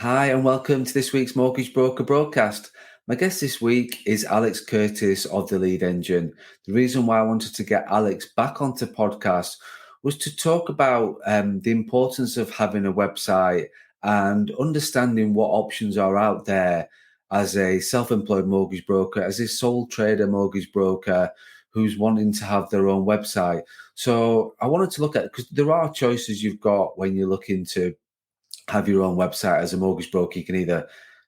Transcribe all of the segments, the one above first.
Hi, and welcome to this week's Mortgage Broker broadcast. My guest this week is Alex Curtis of The Lead Engine. The reason why I wanted to get Alex back onto podcast was to talk about the importance of having a website and understanding what options are out there as a self-employed mortgage broker, as a sole trader mortgage broker who's wanting to have their own website. So I wanted to look at, because there are choices you've got when you're looking to have your own website as a mortgage broker. You can either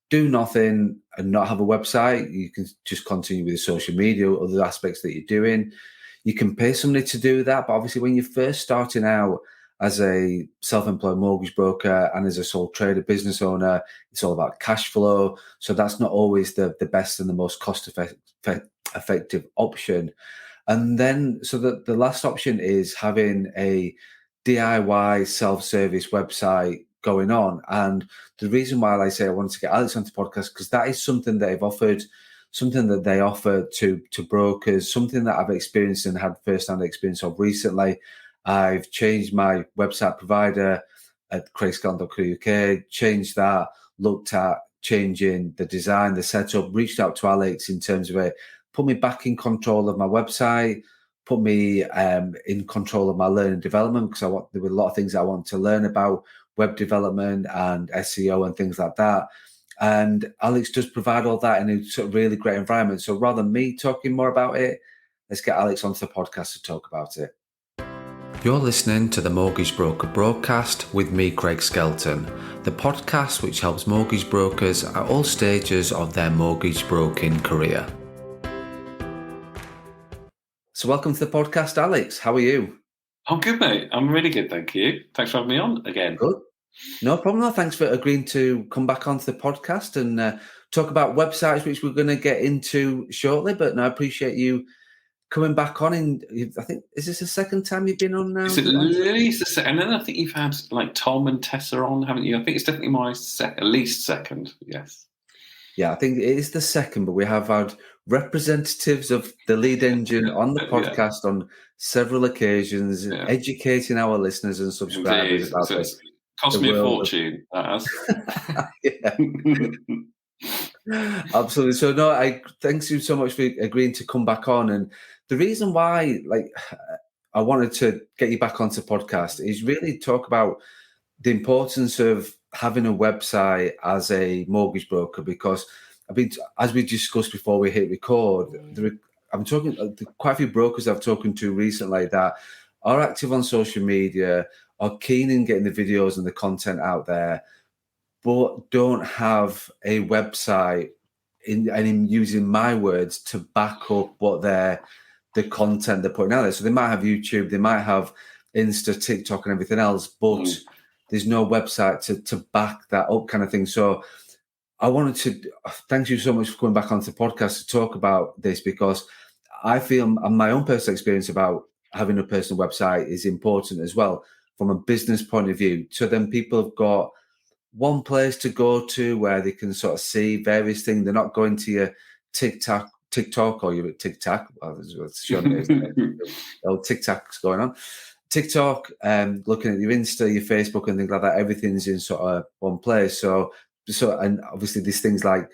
do nothing and not have a website. You can just continue with the social media, other aspects that you're doing. You can pay somebody to do that. But obviously, when you're first starting out as a self-employed mortgage broker and as a sole trader business owner, it's all about cash flow. So that's not always the best and the most cost-effective option. And then, so the last option is having a DIY self-service website going on. And the reason why I say I wanted to get Alex onto the podcast, because that is something they've offered, something that they offer to brokers, something that I've experienced and had first-hand experience of recently. I've changed my website provider at craigskelton.co.uk, changed that, looked at changing the design, the setup, reached out to Alex in terms of it, put me back in control of my website, put me in control of my learning development, because there were a lot of things I wanted to learn about web development and SEO and things like that. And Alex does provide all that in a sort of really great environment. So rather than me talking more about it, let's get Alex onto the podcast to talk about it. You're listening to the Mortgage Broker broadcast with me, Craig Skelton, the podcast which helps mortgage brokers at all stages of their mortgage broking career. So welcome to the podcast, Alex. How are you? I'm good, mate. I'm really good, thank you. Thanks for having me on again. Good. No problem. No, thanks for agreeing to come back onto the podcast and talk about websites, which we're going to get into shortly. But no, I appreciate you coming back on. I think, is this the second time you've been on now? It's at least the second. And then I think you've had like Tom and Tessa on, haven't you? I think it's definitely my at least second. Yes. Yeah, I think it is the second, but we have had representatives of the Lead Engine on the podcast on several occasions, educating our listeners and subscribers about this. It's cost me a fortune. Absolutely. So no, thanks you so much for agreeing to come back on. And the reason why, I wanted to get you back onto podcast is really talk about the importance of having a website as a mortgage broker, because as we discussed before we hit record, I'm talking quite a few brokers I've spoken to recently that are active on social media, are keen in getting the videos and the content out there, but don't have a website in using my words to back up what the content they're putting out there. So they might have YouTube, they might have Insta, TikTok and everything else, but there's no website to back that up, kind of thing. So I wanted to thank you so much for coming back onto the podcast to talk about this, because I feel my own personal experience about having a personal website is important as well from a business point of view. So then people have got one place to go to where they can sort of see various things. They're not going to your TikTok or your TikTok. Well, TikTok's going on. TikTok, looking at your Insta, your Facebook and things like that, everything's in sort of one place. So and obviously there's things like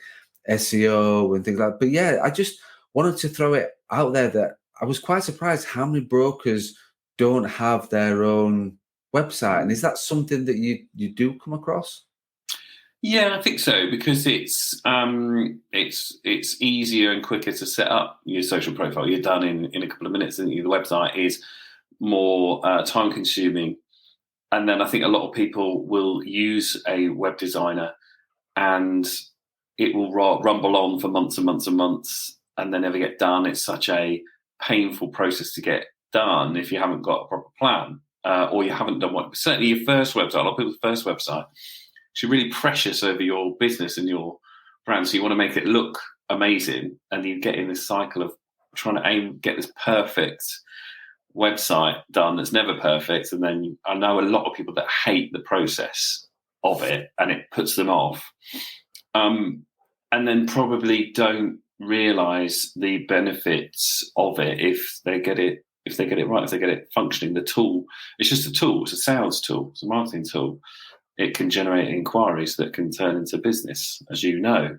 SEO and things like that. But yeah, I just wanted to throw it out there that I was quite surprised how many brokers don't have their own website. And is that something that you do come across? Yeah, I think so, because it's easier and quicker to set up your social profile. You're done in a couple of minutes, and the website is more time consuming. And then I think a lot of people will use a web designer and it will rumble on for months and months and months and then never get done. It's such a painful process to get done if you haven't got a proper plan or you haven't done what, certainly your first website, a lot of people's first website, you're really precious over your business and your brand. So you want to make it look amazing, and you get in this cycle of trying to get this perfect website done that's never perfect. And then I know a lot of people that hate the process of it and it puts them off. And then probably don't realize the benefits of it if they get it right, if they get it functioning. The tool, it's just a tool, it's a sales tool, it's a marketing tool. it can generate inquiries that can turn into business, as you know.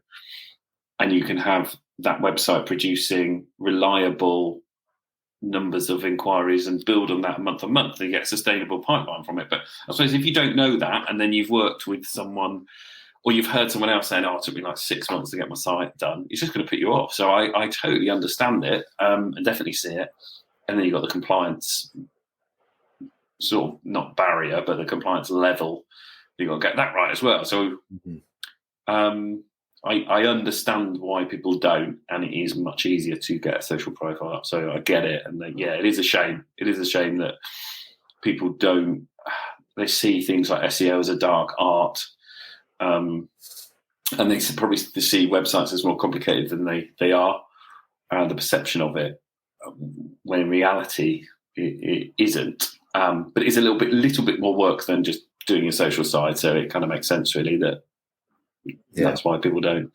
And you can have that website producing reliable numbers of inquiries and build on that month on month and get a sustainable pipeline from it. But I suppose if you don't know that, and then you've worked with someone or you've heard someone else saying, oh, it took me like 6 months to get my site done, it's just going to put you off. So I totally understand it and definitely see it. And then you've got the compliance sort of, not barrier, but the compliance level. You've got to get that right as well. So I understand why people don't, and it is much easier to get a social profile up. So I get it. And it is a shame. It is a shame that people don't, they see things like SEO as a dark art. And they probably see websites as more complicated than they are, the perception of it, when in reality it isn't. But it's a little bit more work than just doing a social side. So it kind of makes sense, really, that that's why people don't.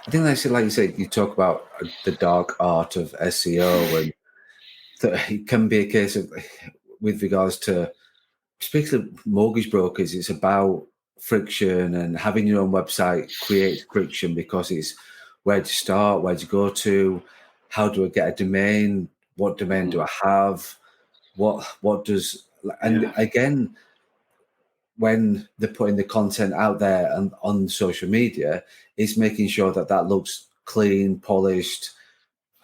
I think that's, like you said, you talk about the dark art of SEO, and that it can be a case of, with regards to, especially mortgage brokers, it's about friction, and having your own website creates friction because it's where to start, where to go to, how do I get a domain, what domain do I have, what does, and again, when they're putting the content out there and on social media, it's making sure that looks clean, polished,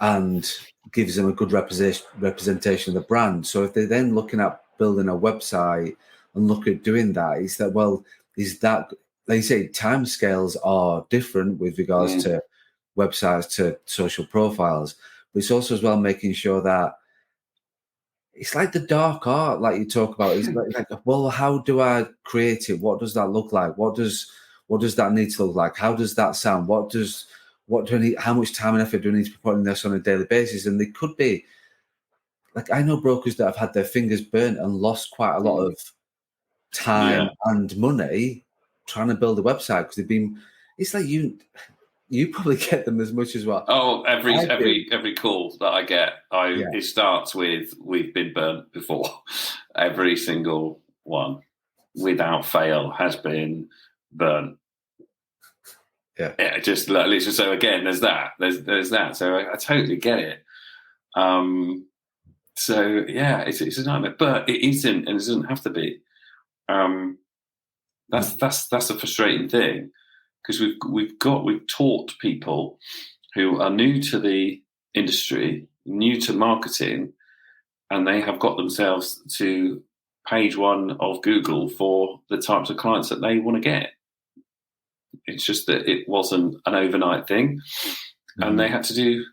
and gives them a good representation of the brand. So if they're then looking at building a website and look at doing that, is that, well, is that, like you say, timescales are different with regards to websites to social profiles, but it's also as well making sure that it's like the dark art, like you talk about. It's like, well, how do I create it? What does that look like? What does that need to look like? How does that sound? What do I need? How much time and effort do I need to be putting this on a daily basis? And they could be, like, I know brokers that have had their fingers burnt and lost quite a lot of time and money trying to build a website because they've been. It's like you probably get them as much as well. Oh, every call that I get, it starts with, we've been burnt before. Every single one, without fail, has been burnt. Yeah, just like, so again, there's that. There's that. So I totally get it. So yeah, it's a nightmare, but it isn't, and it doesn't have to be. That's a frustrating thing. Because we've taught people who are new to the industry, new to marketing, and they have got themselves to page 1 of Google for the types of clients that they want to get. It's just that it wasn't an overnight thing, and they had to do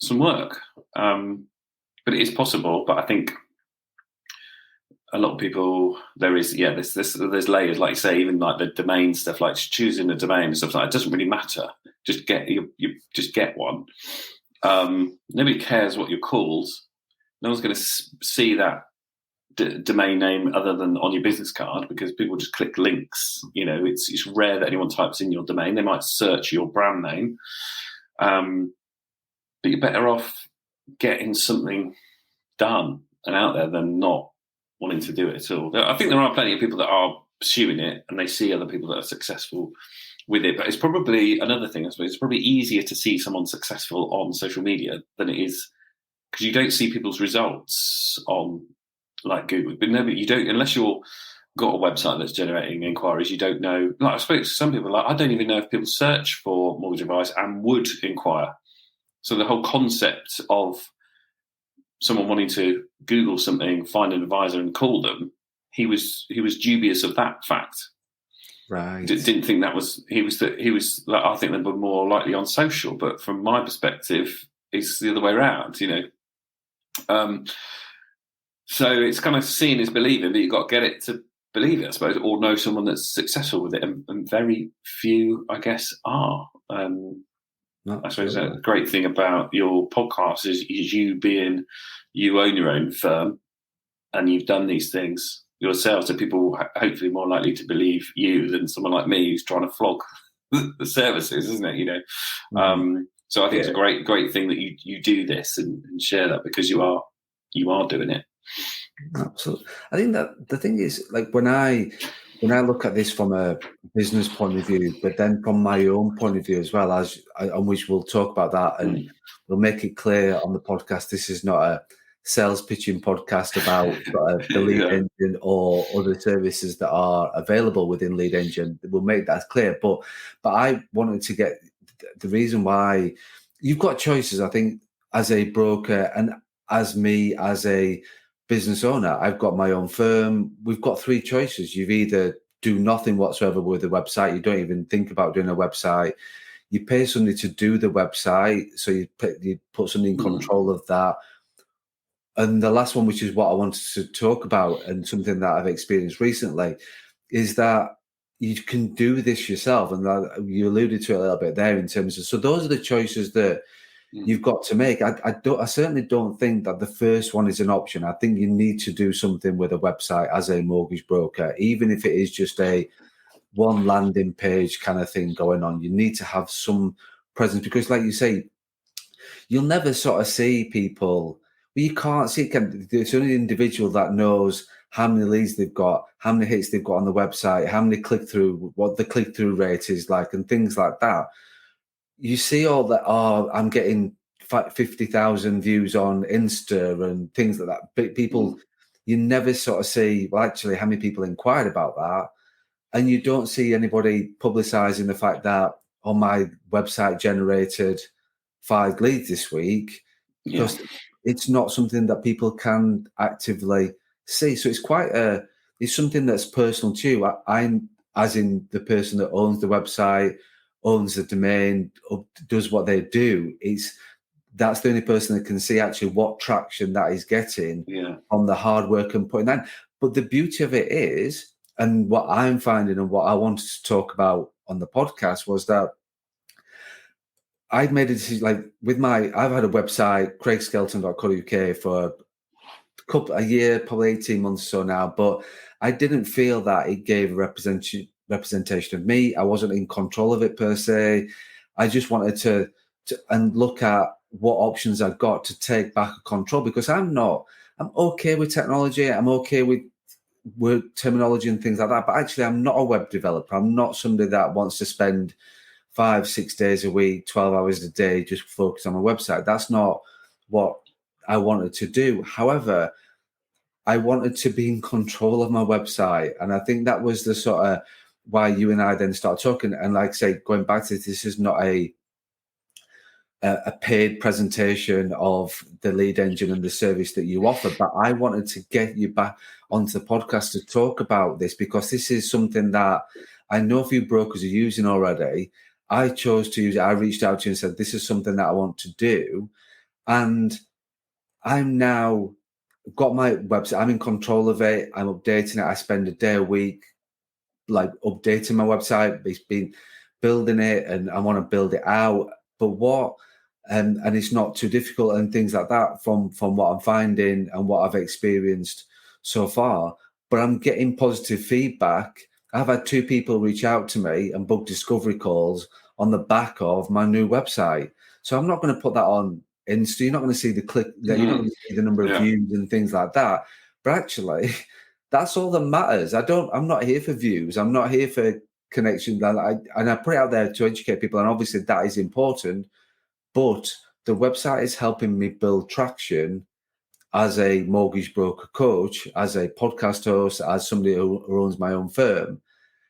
some work. But it is possible. But I think a lot of people, there's layers, like you say, even like the domain stuff, like choosing a domain and stuff like that. It doesn't really matter. Just get you just get one. Nobody cares what you're called. No one's going to see that domain name other than on your business card, because people just click links. You know, it's rare that anyone types in your domain. They might search your brand name, but you're better off getting something done and out there than not wanting to do it at all. I think there are plenty of people that are pursuing it and they see other people that are successful with it. But it's probably another thing, I suppose. It's probably easier to see someone successful on social media than it is, because you don't see people's results on like Google. But no, you don't, unless you've got a website that's generating inquiries, you don't know. Like I spoke to some people, like I don't even know if people search for mortgage advice and would inquire. So the whole concept of someone wanting to Google something, find an advisor, and call them, he was dubious of that fact. Right. Didn't think that was he was like, I think they were more likely on social, but from my perspective, it's the other way around. You know, so it's kind of seeing is believing, but you've got to get it to believe it, I suppose, or know someone that's successful with it, and very few, I guess, are. I suppose a great thing about your podcast is you own your own firm and you've done these things yourself, so people are hopefully more likely to believe you than someone like me who's trying to flog the services, isn't it? You know, so I think it's a great thing that you do this and share that, because you are doing it. Absolutely. I think that the thing is, like, when I when I look at this from a business point of view, but then from my own point of view as well, on which we'll talk about that, and we'll make it clear on the podcast, this is not a sales pitching podcast about the Lead Engine or other services that are available within Lead Engine. We'll make that clear. But I wanted to get the reason why you've got choices, I think, as a broker and as me as a business owner. I've got my own firm. We've got three choices. You've either do nothing whatsoever with the website. You don't even think about doing a website. You pay somebody to do the website. So you put somebody in control of that. And the last one, which is what I wanted to talk about and something that I've experienced recently, is that you can do this yourself. And that you alluded to it a little bit there in terms of, so those are the choices that you've got to make. I certainly don't think that the first one is an option. I think you need to do something with a website as a mortgage broker, even if it is just a one landing page kind of thing going on. You need to have some presence because, like you say, you'll never sort of see people. Well, you can't see it. It's only the individual that knows how many leads they've got, how many hits they've got on the website, how many click-through, what the click-through rate is like, and things like that. You see all that, I'm getting 50,000 views on Insta and things like that. But people, you never sort of see, well, actually, how many people inquired about that? And you don't see anybody publicizing the fact that on my website generated 5 leads this week, because it's not something that people can actively see. So it's something that's personal to you. I'm, as in the person that owns the website, owns the domain, does what they do, that's the only person that can see actually what traction that is getting on the hard work and putting that. But the beauty of it is, and what I'm finding and what I wanted to talk about on the podcast was that I've made a decision, like I've had a website, craigskelton.co.uk for a year, probably 18 months or so now, but I didn't feel that it gave a representation of me. I wasn't in control of it per se. I just wanted to and look at what options I've got to take back control, because I'm okay with technology. I'm okay with word terminology and things like that. But actually, I'm not a web developer. I'm not somebody that wants to spend 5-6 days a week, 12 hours a day, just focus on my website. That's not what I wanted to do. However, I wanted to be in control of my website. And I think that was the sort of why you and I then started talking. And like I say, going back to this is not a paid presentation of the Lead Engine and the service that you offer, but I wanted to get you back onto the podcast to talk about this, because this is something that I know a few brokers are using already. I chose to use it. I reached out to you and said, this is something that I want to do. And I'm now got my website. I'm in control of it. I'm updating it. I spend a day a week like updating my website. It's been building it, and I want to build it out. But and it's not too difficult and things like that from what I'm finding and what I've experienced so far. But I'm getting positive feedback. I've had 2 people reach out to me and book discovery calls on the back of my new website. So I'm not going to put that on Insta. You're not going to see the click. You're not going to see the number of views and things like that. But actually, that's all that matters. I'm not here for views. I'm not here for connection. And I put it out there to educate people, and obviously that is important. But the website is helping me build traction as a mortgage broker coach, as a podcast host, as somebody who owns my own firm.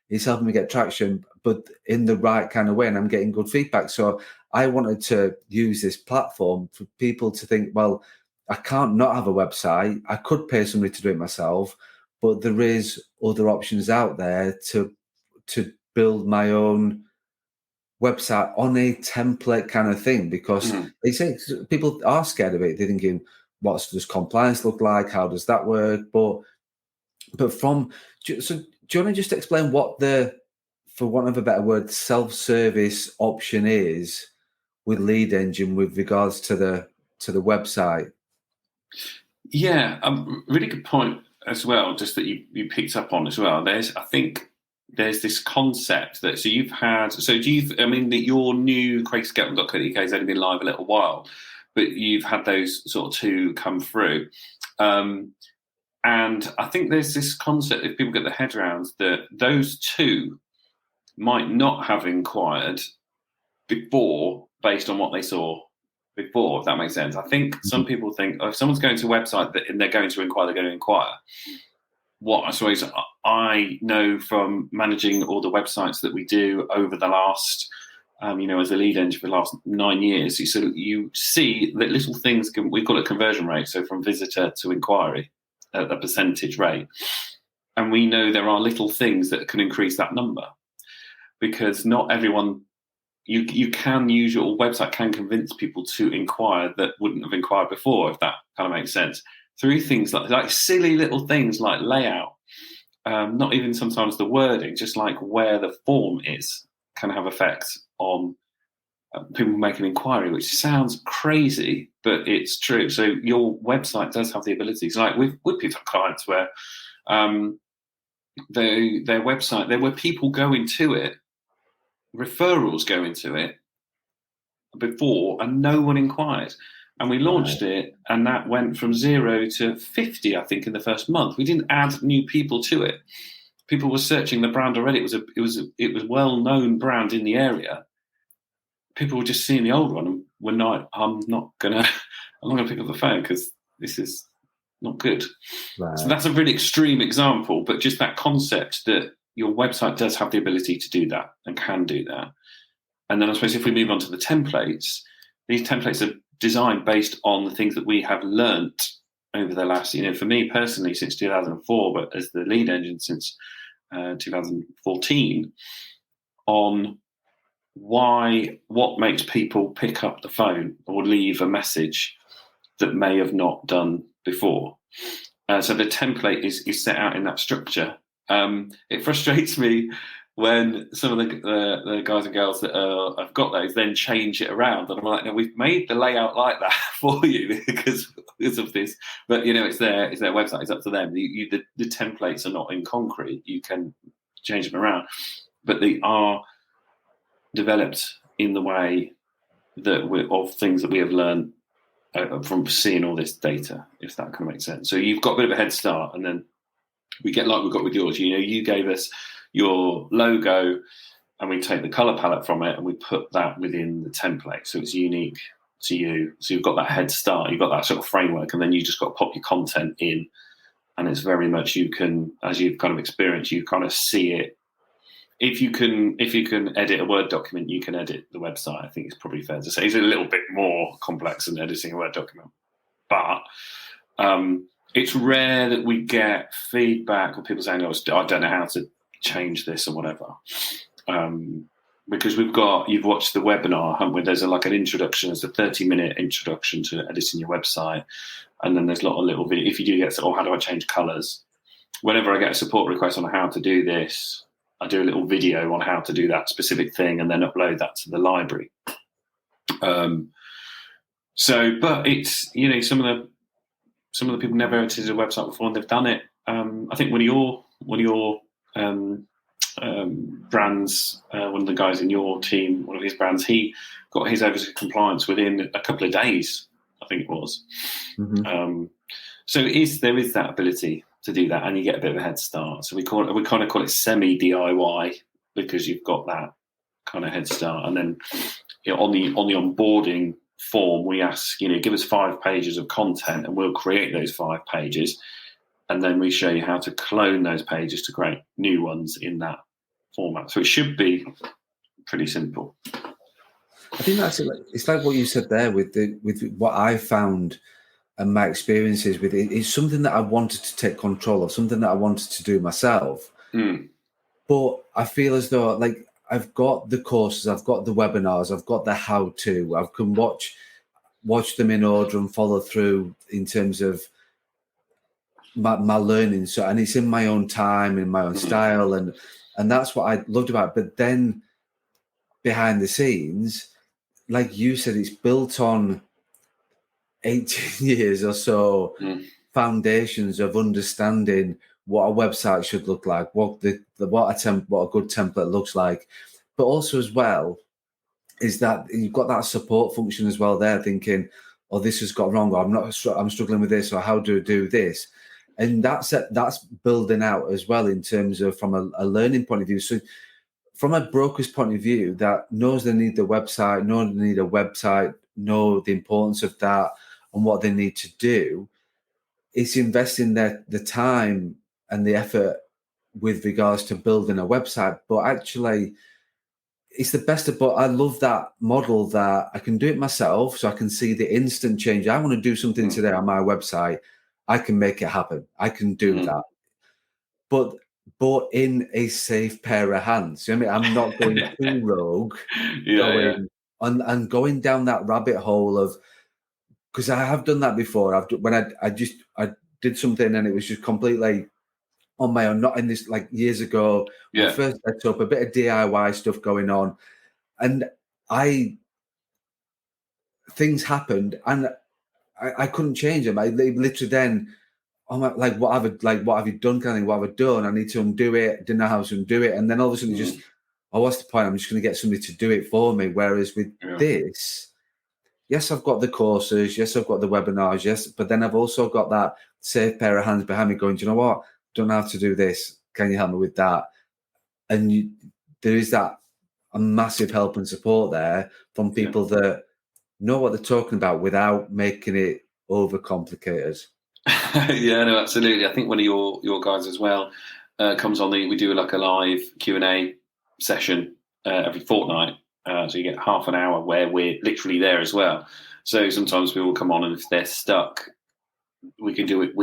It's helping me get traction, but in the right kind of way, and I'm getting good feedback. So I wanted to use this platform for people to think, well, I can't not have a website. I could pay somebody to do it myself, but there is other options out there to build my own website on a template kind of thing, because they say people are scared of it. They're thinking, what does compliance look like? How does that work? But do you want to just explain what the, for want of a better word, self-service option is with Lead Engine with regards to the website? Yeah, really good point as well. Just that you picked up on as well. There's this concept that your new craigskelton.co.uk has only been live a little while, but you've had those sort of 2 come through. And I think there's this concept, if people get their head around, that those two might not have inquired before based on what they saw before, if that makes sense. I think some people think, if someone's going to a website and they're going to inquire, they're going to inquire. What I suppose I know from managing all the websites that we do over the last, as a lead engine for the last 9 years, you see that little things, we call it conversion rate, so from visitor to inquiry, a percentage rate. And we know there are little things that can increase that number, because not everyone, you can use your website, can convince people to inquire that wouldn't have inquired before, if that kind of makes sense. Through things like silly little things like layout, not even sometimes the wording, just like where the form is, can have effects on people making inquiry, which sounds crazy, but it's true. So your website does have the abilities. Like we've had clients where their website, there were people going to it, referrals going to it before, and no one inquired. And we launched it, and that went from 0 to 50, I think, in the first month. We didn't add new people to it. People were searching the brand already. It was well-known brand in the area. People were just seeing the old one and were not. I'm not gonna pick up the phone because this is not good. Right. So that's a really extreme example, but just that concept that your website does have the ability to do that and can do that. And then I suppose if we move on to the templates, these templates are designed based on the things that we have learnt over the last, for me personally, since 2004, but as the lead engine since 2014, on what makes people pick up the phone or leave a message that may have not done before. So the template is set out in that structure. It frustrates me when some of the guys and girls that have got those then change it around, and I'm like, no, we've made the layout like that for you because of this. But it's their website; it's up to them. The templates are not in concrete; you can change them around, but they are developed in the way that of things that we have learned from seeing all this data. If that kind of makes sense. So you've got a bit of a head start, and then we get like we got with yours. You gave us your logo, and we take the color palette from it and we put that within the template, so it's unique to you. So you've got that head start, you've got that sort of framework, and then you just got to pop your content in, and it's very much, you can, as you've kind of experienced, you kind of see it. If you can edit a Word document, you can edit the website. I think it's probably fair to say it's a little bit more complex than editing a Word document, but it's rare that we get feedback or people saying, "Oh, I don't know how to change this," or whatever. Because you've watched the webinar, haven't we? There's an introduction. There's a 30-minute introduction to editing your website, and then there's a lot of little video. If you do get, how do I change colors? Whenever I get a support request on how to do this, I do a little video on how to do that specific thing, and then upload that to the library. But it's some of the people never edited a website before, and they've done it. I think one of your brands, one of the guys in your team, one of his brands, he got his over to compliance within a couple of days, I think it was. Mm-hmm. So there is that ability to do that, and you get a bit of a head start. So we kind of call it semi DIY, because you've got that kind of head start. And then on the onboarding form, we ask, give us 5 pages of content, and we'll create those 5 pages. And then we show you how to clone those pages to create new ones in that format. So it should be pretty simple. I think it's like what you said there with what I found and my experiences with it. It's something that I wanted to take control of, something that I wanted to do myself. But I feel as though I've got the courses, I've got the webinars, I've got the how-to. I can watch them in order and follow through in terms of my learning. So, and it's in my own time, in my own style, and that's what I loved about it. But then behind the scenes, like you said, it's built on 18 years or so foundations of understanding what a website should look like, what a good template looks like, but also as well is that you've got that support function as well there, thinking, "Oh, this has got wrong, or I'm struggling with this, or how do I do this?" And that's building out as well in terms of from a learning point of view. So from a broker's point of view that knows they need the website, know they need a website, know the importance of that and what they need to do, it's investing the time and the effort with regards to building a website. But actually, it's the best of both. I love that model that I can do it myself, so I can see the instant change. I want to do something today on my website. I can make it happen. I can do that. But in a safe pair of hands. You know what I mean? I'm not going too rogue, going down that rabbit hole of, because I have done that before. I did something and it was just completely on my own, not in this, like years ago. When I first set up a bit of DIY stuff going on, and things happened and I couldn't change them. I literally then, I'm like, what have you done? Kind of thing, what have I done? I need to undo it. Didn't know how to undo it, and then all of a sudden, just, what's the point? I'm just going to get somebody to do it for me. Whereas with this, yes, I've got the courses, yes, I've got the webinars, yes, but then I've also got that safe pair of hands behind me going, do you know what? Don't know how to do this. Can you help me with that? And there is that a massive help and support there from people that know what they're talking about without making it overcomplicated. Yeah, no, absolutely. I think one of your guys as well comes on. We do like a live Q&A session every fortnight. So you get half an hour where we're literally there as well. So sometimes people come on and if they're stuck, we can do it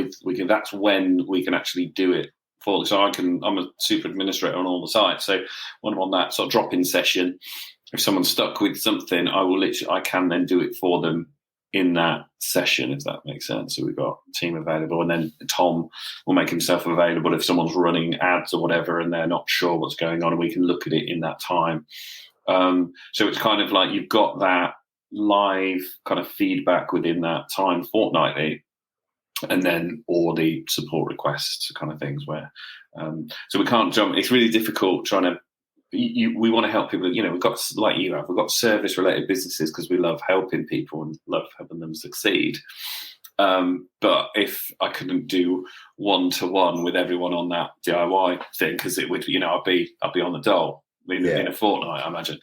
that's when we can actually do it for. So I'm a super administrator on all the sites. So when I'm on that sort of drop-in session, if someone's stuck with something, I can then do it for them in that session, if that makes sense. So we've got a team available, and then Tom will make himself available if someone's running ads or whatever and they're not sure what's going on, and we can look at it in that time. So it's kind of like you've got that live kind of feedback within that time fortnightly, and then all the support requests kind of things where so we can't jump. It's really difficult trying to we want to help people. We've got, like you have, we've got service related businesses because we love helping people and love helping them succeed. But if I couldn't do one-to-one with everyone on that DIY thing, because it would, I'd be on the dole in a fortnight, I imagine.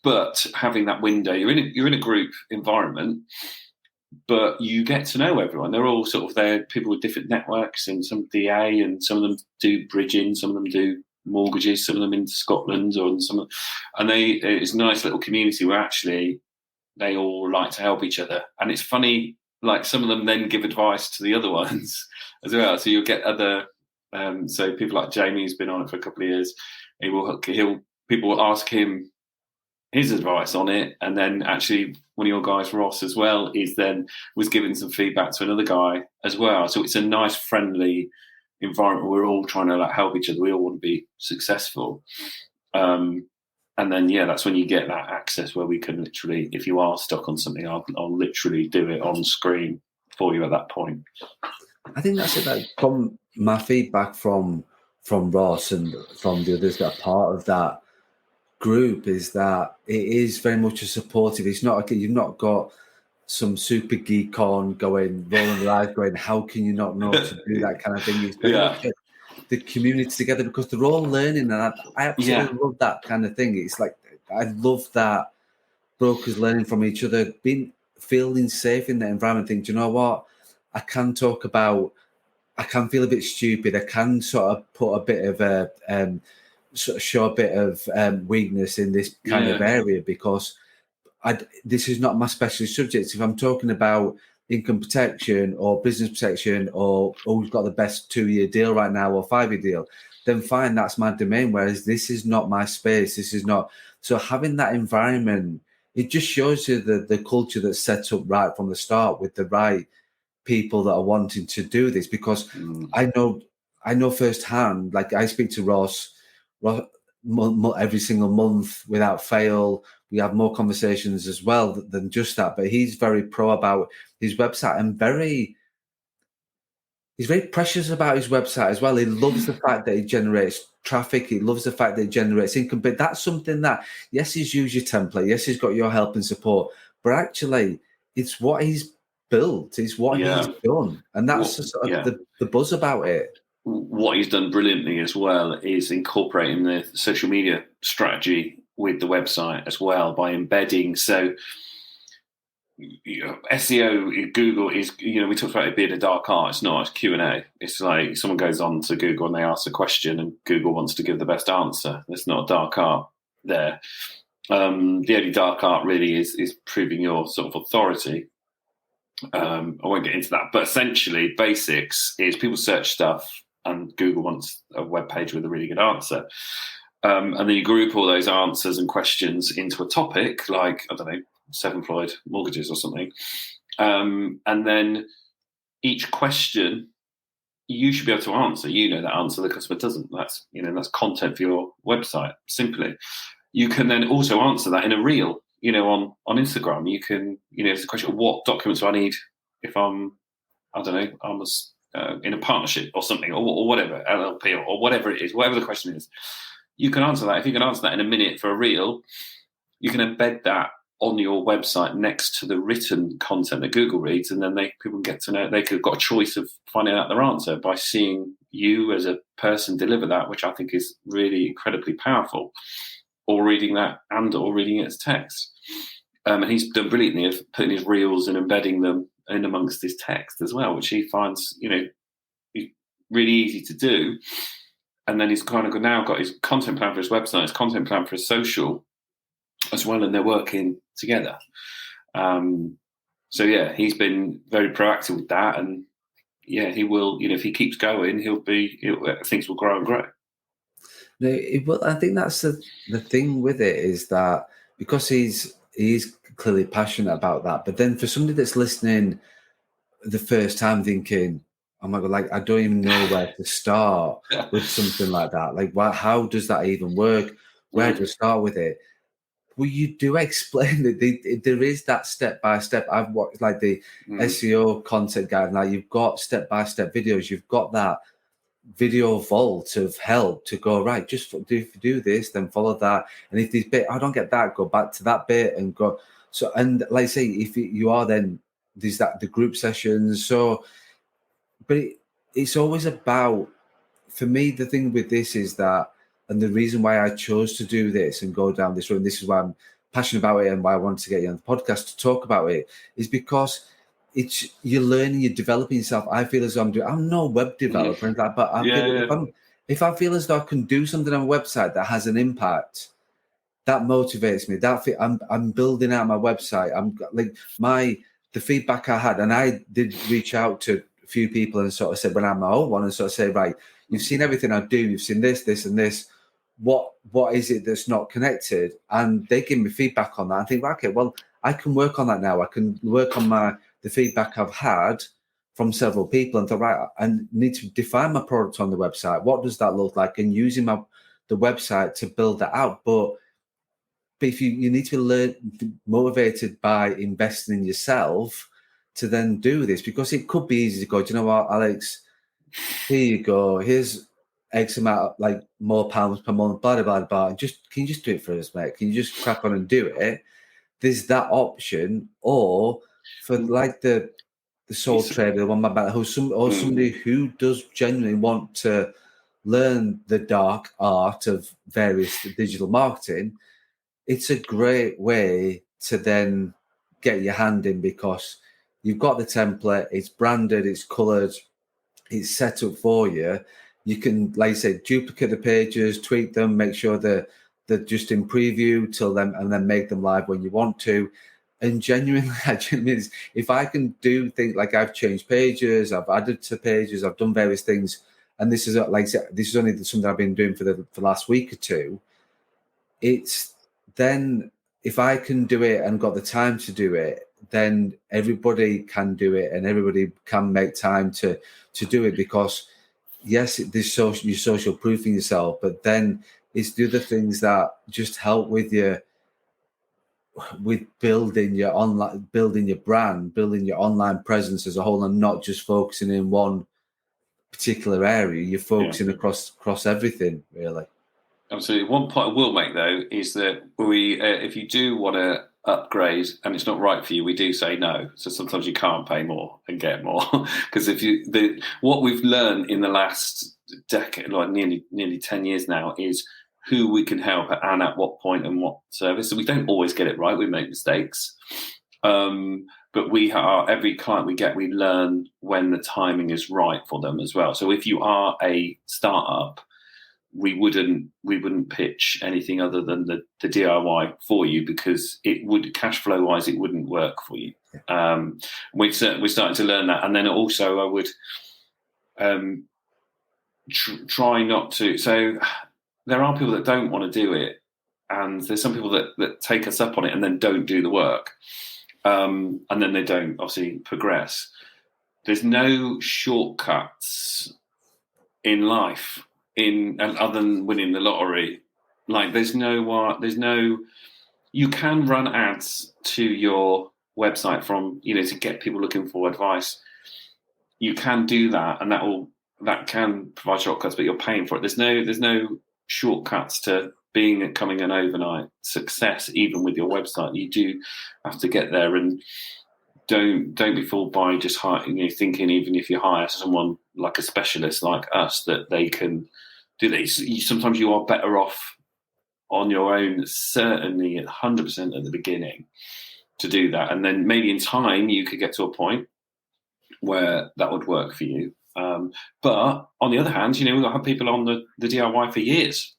But having that window, you're in a group environment, but you get to know everyone. They're all sort of there, people with different networks, and some DA, and some of them do bridging, some of them do mortgages, some of them in Scotland, and it's a nice little community where actually they all like to help each other. And it's funny, like some of them then give advice to the other ones as well. So you'll get other, so people like Jamie, who's been on it for a couple of years, people will ask him his advice on it, and then actually one of your guys, Ross, as well, was giving some feedback to another guy as well. So it's a nice, friendly environment. We're all trying to help each other. We all want to be successful. And then, that's when you get that access where we can literally, if you are stuck on something, I'll literally do it on screen for you at that point. I think that's it. From my feedback from Ross and from the others that are part of that group is that it is very much a supportive. It's not like you've not got some super geek on rolling their eyes going, how can you not know to do that kind of thing? It's very much the community together because they're all learning, and I absolutely love that kind of thing. It's like I love that brokers learning from each other, feeling safe in that environment. Think, do you know what? I can talk about. I can feel a bit stupid. I can sort of put a bit of a sort of show a bit of weakness in this kind of area because this is not my specialist subject. If I'm talking about income protection or business protection or who's got the best 2-year deal right now or 5-year deal, then fine, that's my domain. Whereas this is not my space. This is not. So having that environment, it just shows you the culture that's set up right from the start with the right people that are wanting to do this. Because I know firsthand, like I speak to Ross every single month without fail. We have more conversations as well than just that, but he's very pro about his website and he's very precious about his website as well. He loves the fact that it generates traffic. He loves the fact that it generates income, but that's something that, yes, he's used your template. Yes, he's got your help and support, but actually it's what he's built. It's what he's done, and that's the buzz about it. What he's done brilliantly as well is incorporating the social media strategy with the website as well by embedding. So, SEO, Google is, we talked about it being a dark art. It's not. It's Q&A. It's like someone goes on to Google and they ask a question and Google wants to give the best answer. It's not a dark art there. The only dark art really is proving your sort of authority. I won't get into that, but essentially basics is people search stuff and Google wants a web page with a really good answer. And then you group all those answers and questions into a topic like, I don't know, self-employed mortgages or something. And then each question you should be able to answer. That answer, the customer doesn't. That's content for your website, simply. You can then also answer that in a reel, on Instagram. You can, it's a question of what documents do I need if I'm in a partnership or something, or whatever, LLP or whatever it is, whatever the question is. You can answer that. If you can answer that in a minute for a reel, you can embed that on your website next to the written content that Google reads, and then people get to know. They could have got a choice of finding out their answer by seeing you as a person deliver that, which I think is really incredibly powerful. Or reading that or reading it as text. And he's done brilliantly of putting his reels and embedding them in amongst his text as well, which he finds, really easy to do. And then he's kind of now got his content plan for his website, his content plan for his social as well, and they're working together. He's been very proactive with that. And he will, if he keeps going, things will grow and grow. No, I think that's the thing with it is that because he's clearly passionate about that, but then for somebody that's listening the first time thinking, oh my God, like I don't even know where to start with something like that. Like, how does that even work? Where do I start with it? Well, you do explain that there is that step-by-step. I've watched like the SEO content guide, now you've got step-by-step videos, you've got that video vault of help to go, right, just do this, then follow that. And if this bit, I don't get that, go back to that bit and go. So, and like I say, if you are, then there's the group sessions. So, but it's always about, for me, the thing with this is that, and the reason why I chose to do this and go down this road, and this is why I'm passionate about it and why I wanted to get you on the podcast to talk about it, is because you're learning, you're developing yourself. I feel as though I'm no web developer, but if I feel as though I can do something on a website that has an impact, that motivates me. I'm building out my website. I'm like the feedback I had, and I did reach out to a few people and sort of said when I'm my own one and sort of say, right, you've seen everything I do, you've seen this, this, and this. What is it that's not connected? And they give me feedback on that. I think, okay, well, I can work on that now. I can work on the feedback I've had from several people and thought, right, I need to define my product on the website. What does that look like? And using the website to build that out. But if you need to be motivated by investing in yourself to then do this, because it could be easy to go, do you know what, Alex, here you go. Here's X amount, like more pounds per month, blah, blah, blah. And can you just do it for us, mate? Can you just crack on and do it? There's that option. Or for like the sole trader, the one about somebody who does genuinely want to learn the dark art of various digital marketing, it's a great way to then get your hand in, because you've got the template, it's branded, it's coloured, it's set up for you. You can, like I said, duplicate the pages, tweak them, make sure they're just in preview till then, and then make them live when you want to. And genuinely, if I can do things like I've changed pages, I've added to pages, I've done various things, and this is like I said, this is only something I've been doing for the last week or two. It's then, if I can do it and got the time to do it, then everybody can do it, and everybody can make time to do it, because yes, you're social proofing yourself, but then it's the other things that just help with building your online, building your brand, building your online presence as a whole, and not just focusing in one particular area. You're focusing across everything, really. Absolutely. One point I will make though is that we, if you do want to upgrade and it's not right for you, we do say no. So sometimes you can't pay more and get more because what we've learned in the last decade, like nearly 10 years now, is who we can help and at what point and what service. So we don't always get it right. We make mistakes. But every client we get, we learn when the timing is right for them as well. So if you are a startup, we wouldn't pitch anything other than the DIY for you, because it would, cash flow wise, it wouldn't work for you. We're starting to learn that, and then also I would try not to. So there are people that don't want to do it, and there's some people that take us up on it and then don't do the work, and then they don't obviously progress. There's no shortcuts in life. And other than winning the lottery, like there's no, you can run ads to your website from, to get people looking for advice. You can do that, and that can provide shortcuts, but you're paying for it. There's no shortcuts to becoming an overnight success, even with your website. You do have to get there, and don't be fooled by just thinking even if you hire someone like a specialist like us that they can do this. Sometimes you are better off on your own, certainly at 100% at the beginning, to do that, and then maybe in time you could get to a point where that would work for you. But on the other hand, we've got people on the DIY for years,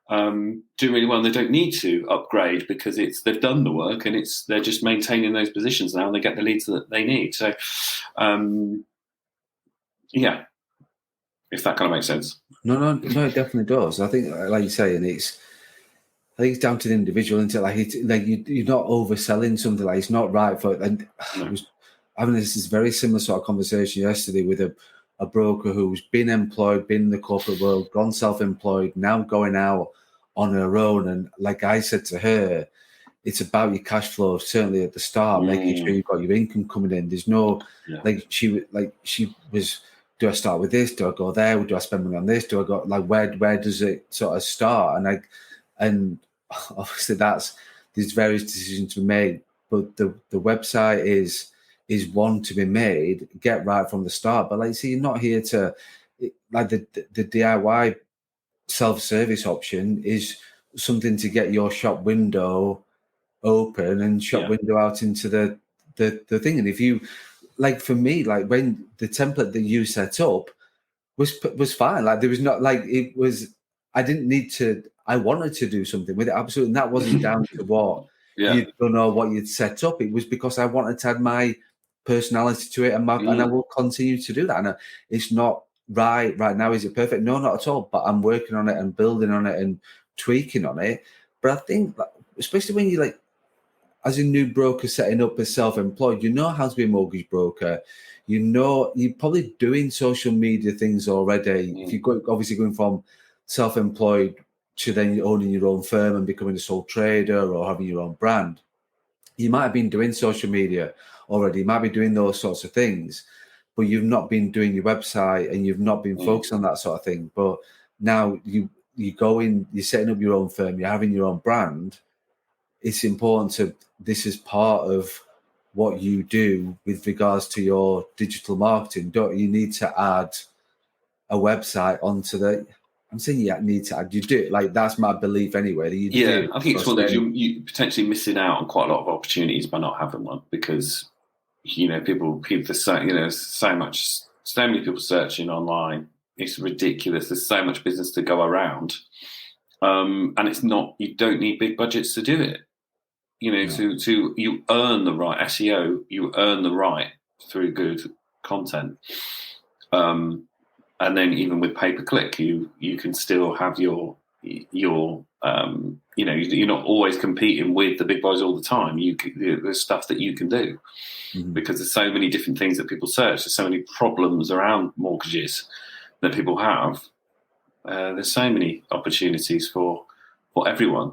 doing really well, and they don't need to upgrade because they've done the work, and they're just maintaining those positions now, and they get the leads that they need. So, yeah, if that kind of makes sense. No, it definitely does. I think, like you say, and I think it's down to the individual, isn't it? You're not overselling something, like it's not right for. And no. I was having this very similar sort of conversation yesterday with a broker who's been employed, been in the corporate world, gone self-employed, now going out on her own. And like I said to her, it's about your cash flow, certainly at the start, making sure you've got your income coming in. There's no, she was, do I start with this? Do I go there? Do I spend money on this? Do I go, like, where does it sort of start? And obviously there's various decisions to be made, but the website is one to be made, get right from the start. But like, see, you're not here to, like, the DIY self-service option is something to get your shop window open and shop window out into the thing. And if you, like, for me, like, when the template that you set up was fine, like there was not, like, it was, I didn't need to, I wanted to do something with it, absolutely, and that wasn't down to what you'd done or what you'd set up. It was because I wanted to add my personality to it, and and I will continue to do that. And it's not right now, is it perfect? No, not at all, but I'm working on it and building on it and tweaking on it. But I think, especially when you, like, as a new broker setting up as self-employed, how to be a mortgage broker. You're probably doing social media things already. If you're obviously going from self-employed to then owning your own firm and becoming a sole trader or having your own brand, you might have been doing social media already. You might be doing those sorts of things, but you've not been doing your website and you've not been focused on that sort of thing. But now you go in, you're setting up your own firm, you're having your own brand. It's important this is part of what you do with regards to your digital marketing. Don't you need to add a website onto I'm saying you need to add, you do, like, that's my belief anyway. That you do. I think it's one that you're potentially missing out on quite a lot of opportunities by not having one, because people so many people searching online. It's ridiculous. There's so much business to go around, and it's not. You don't need big budgets to do it. To you earn the right SEO. You earn the right through good content, and then even with pay per click, you can still have your you're not always competing with the big boys all the time. There's stuff that you can do, because there's so many different things that people search. There's so many problems around mortgages that people have. There's so many opportunities for everyone.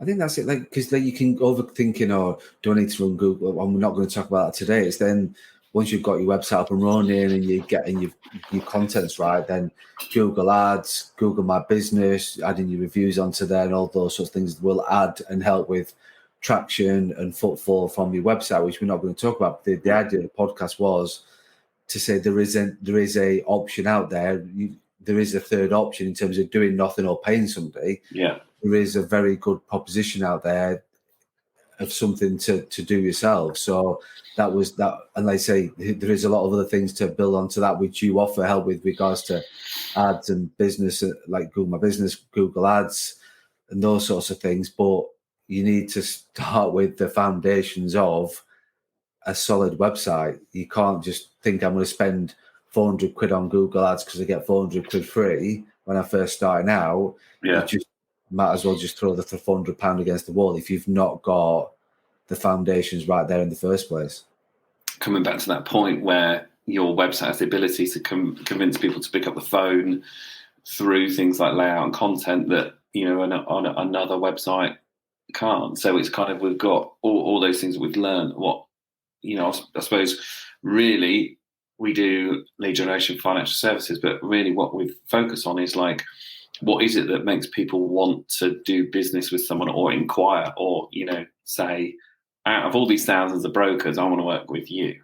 I think that's it. Like, because you can overthinking, or do I need to run Google? I'm not going to talk about that today. It's then once you've got your website up and running and you're getting your content's right, then Google Ads, Google My Business, adding your reviews onto there and all those sorts of things will add and help with traction and footfall from your website, which we're not going to talk about. The idea of the podcast was to say there is a option out there. There is a third option in terms of doing nothing or paying somebody. Yeah. There is a very good proposition out there of something to do yourself. So that was that. And like I say, there is a lot of other things to build onto that, which you offer help with regards to ads and business, like Google My Business, Google Ads, and those sorts of things. But you need to start with the foundations of a solid website. You can't just think I'm going to spend 400 quid on Google Ads because I get 400 quid free when I first starting out. Yeah. You just might as well just throw the £400 against the wall if you've not got the foundations right there in the first place. Coming back to that point where your website has the ability to convince people to pick up the phone through things like layout and content that, on another website can't. So it's kind of, we've got all those things that we've learned. What, I suppose really we do lead generation financial services, but really what we focus on is like, what is it that makes people want to do business with someone or inquire or, say, out of all these thousands of brokers, I want to work with you.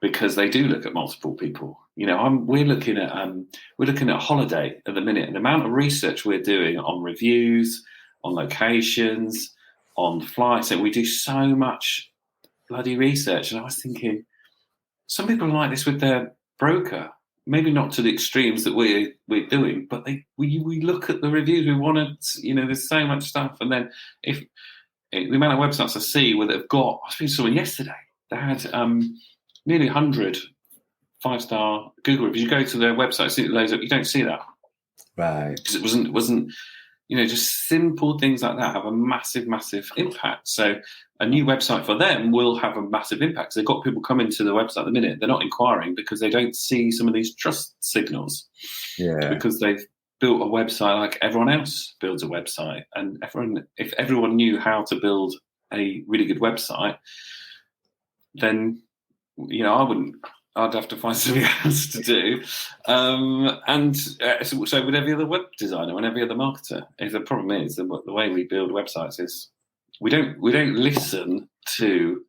Because they do look at multiple people. We're looking at holiday at the minute, and the amount of research we're doing on reviews, on locations, on flights, and we do so much bloody research. And I was thinking, some people are like this with their broker. Maybe not to the extremes that we're doing, but we look at the reviews. We want to, there's so much stuff. And then if the amount of websites I see where they've got, I was someone yesterday, they had nearly 100 5-star Google reviews. You go to their website, see it loads up, you don't see that. Right. Because it wasn't, just simple things like that have a massive, massive impact. So a new website for them will have a massive impact. They've got people coming to the website at the minute. They're not inquiring because they don't see some of these trust signals. Yeah. Because they've built a website like everyone else builds a website. And if everyone knew how to build a really good website, then, I'd have to find something else to do. So with every other web designer and every other marketer, the problem is the way we build websites is we don't listen to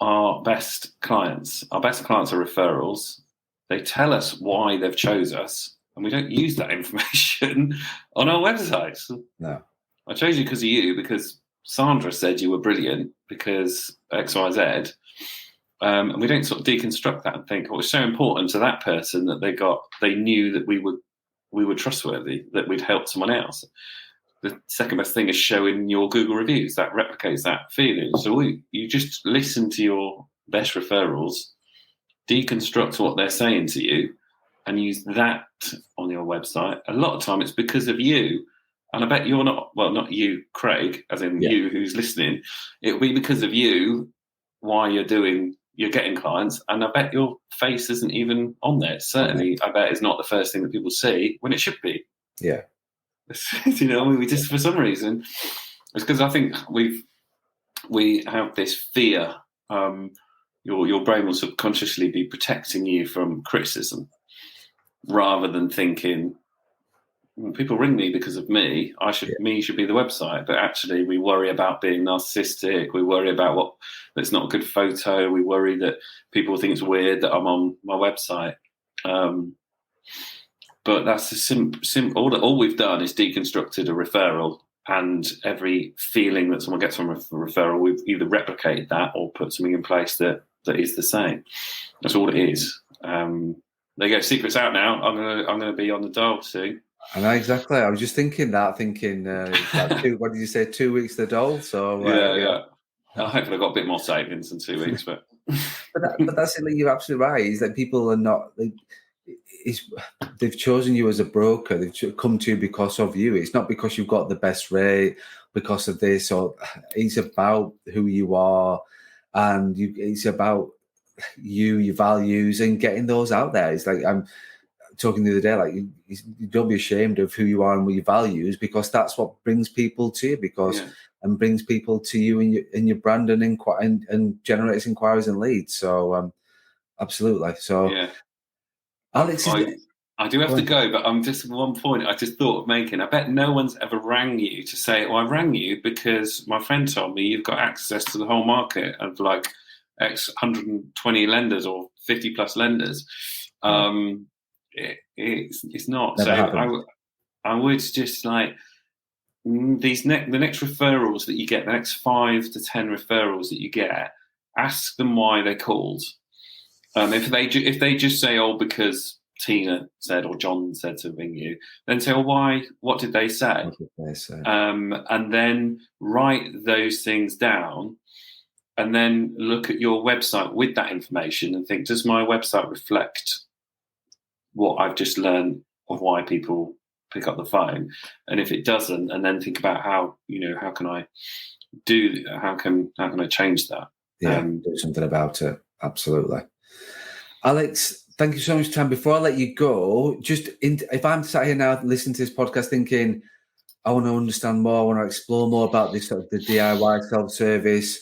our best clients. Our best clients are referrals. They tell us why they've chose us, and we don't use that information on our websites. No. I chose you because of you, because Sandra said you were brilliant, because X, Y, Z. And we don't sort of deconstruct that and think, oh, it's so important to that person that they knew that we were trustworthy, that we'd helped someone else. The second best thing is showing your Google reviews. That replicates that feeling. So you just listen to your best referrals, deconstruct what they're saying to you, and use that on your website. A lot of time it's because of you. And I bet you're not you, Craig, as in you who's listening. It'll be because of you why you're getting clients, and I bet your face isn't even on there. Certainly, I bet it's not the first thing that people see when it should be. Yeah. We just, for some reason, it's because I think we have this fear. Your brain will subconsciously be protecting you from criticism, rather than thinking, people ring me because of me. Me should be the website, but actually we worry about being narcissistic. We worry about that's not a good photo. We worry that people think it's weird that I'm on my website. But that's all we've done is deconstructed a referral, and every feeling that someone gets from a referral, we've either replicated that or put something in place that is the same. That's all it is. There you go. Secret's out now. I'm gonna be on the dial soon. I know, exactly. I was just thinking, what did you say, 2 weeks the dole? So yeah. Hopefully I've got a bit more savings in 2 weeks, but but that's it. Like, you're absolutely right. Is that people are not. They've chosen you as a broker. They've come to you because of you. It's not because you've got the best rate, because of this, or it's about who you are, and it's about you, your values, and getting those out there. It's like I'm talking the other day, like you don't be ashamed of who you are and what your values, because that's what brings people to you. Because and brings people to you in your brand and generates inquiries and leads. So absolutely. So Yeah. Alex, I do have to go, but I'm just one point I just thought of making. I bet no one's ever rang you to say, "Oh, I rang you because my friend told me you've got access to the whole market of like X 120 lenders or 50 plus lenders." It's not. Never So happened. I would just like the next referrals that you get, the next 5 to 10 referrals that you get, ask them why they called. If they just say, "Oh, because Tina said or John said to ring you," then say, "Oh, why? What did they say?" What did they say? And then write those things down, and then look at your website with that information and think, does my website reflect what I've just learned of why people pick up the phone? And if it doesn't, and then think about how can I change that? Yeah, do something about it. Absolutely. Alex, thank you so much for your time. Before I let you go, if I'm sat here now listening to this podcast thinking, I want to understand more, I want to explore more about this sort of the DIY self-service,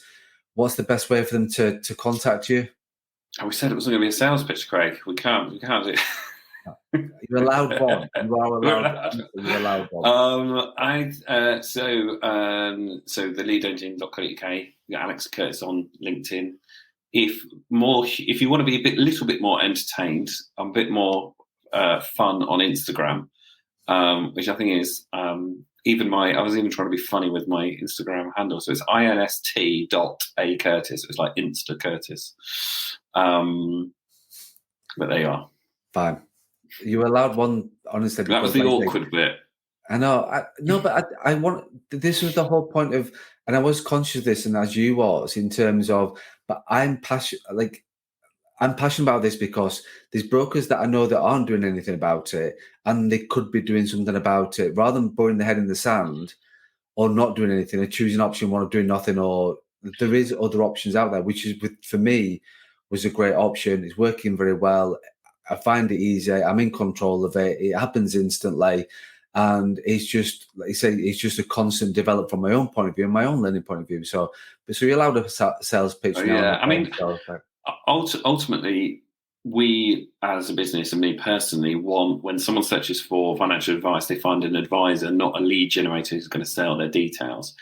what's the best way for them to contact you? We said it wasn't going to be a sales pitch, Craig. We can't do it. You're allowed one. You are allowed. You're allowed one. So the leadengine.co.uk, you got Alex Curtis on LinkedIn. If you want to be little bit more entertained, a bit more fun on Instagram, which I think is I was even trying to be funny with my Instagram handle. So it's inst.acurtis. It's like Insta Curtis. But there you are. Fine. You were allowed one, honestly. That was the awkward bit. I know. I want. This was the whole point of, and I was conscious of this, and as you was, in terms of. But I'm passionate. I'm passionate about this because there's brokers that I know that aren't doing anything about it, and they could be doing something about it, rather than burying their head in the sand or not doing anything, or choosing option one of doing nothing. Or there is other options out there, which is for me was a great option. It's working very well. I find it easy. I'm in control of it. It happens instantly. And it's just, like you say, it's just a constant develop from my own point of view and my own learning point of view. So you're allowed a sales pitch now. Yeah, I mean, ultimately, we as a business and me personally want, when someone searches for financial advice, they find an advisor, not a lead generator who's going to sell their details.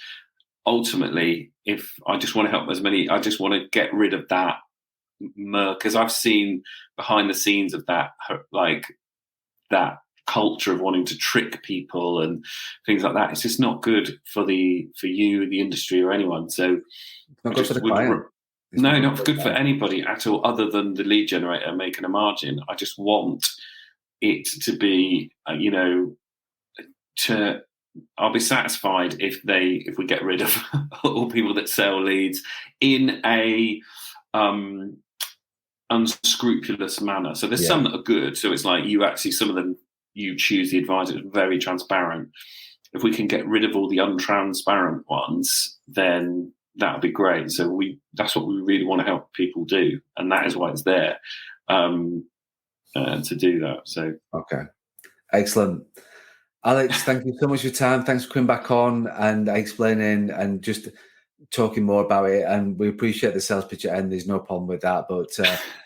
Ultimately, if I just want to help I just want to get rid of that because I've seen behind the scenes of that, like that culture of wanting to trick people and things like that. It's just not good for you, the industry, or anyone. So it's not good for the client. Not good for anybody at all, other than the lead generator making a margin. I just want it to be, I'll be satisfied if we get rid of all people that sell leads in a unscrupulous manner. So there's some that are good. So it's like some of them, you choose the advisor, it's very transparent. If we can get rid of all the untransparent ones, then that would be great. So that's what we really want to help people do. And that is why it's there to do that. So okay. Excellent. Alex, thank you so much for your time. Thanks for coming back on and explaining and just talking more about it. And we appreciate the sales pitch at the end. There's no problem with that. But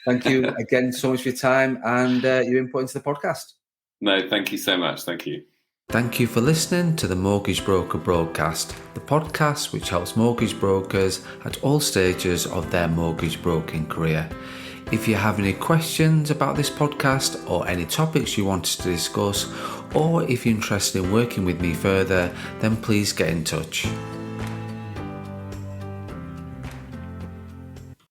thank you again so much for your time and your input into the podcast. No, thank you so much. Thank you. Thank you for listening to the Mortgage Broker Broadcast, the podcast which helps mortgage brokers at all stages of their mortgage broking career. If you have any questions about this podcast or any topics you want us to discuss, or if you're interested in working with me further, then please get in touch.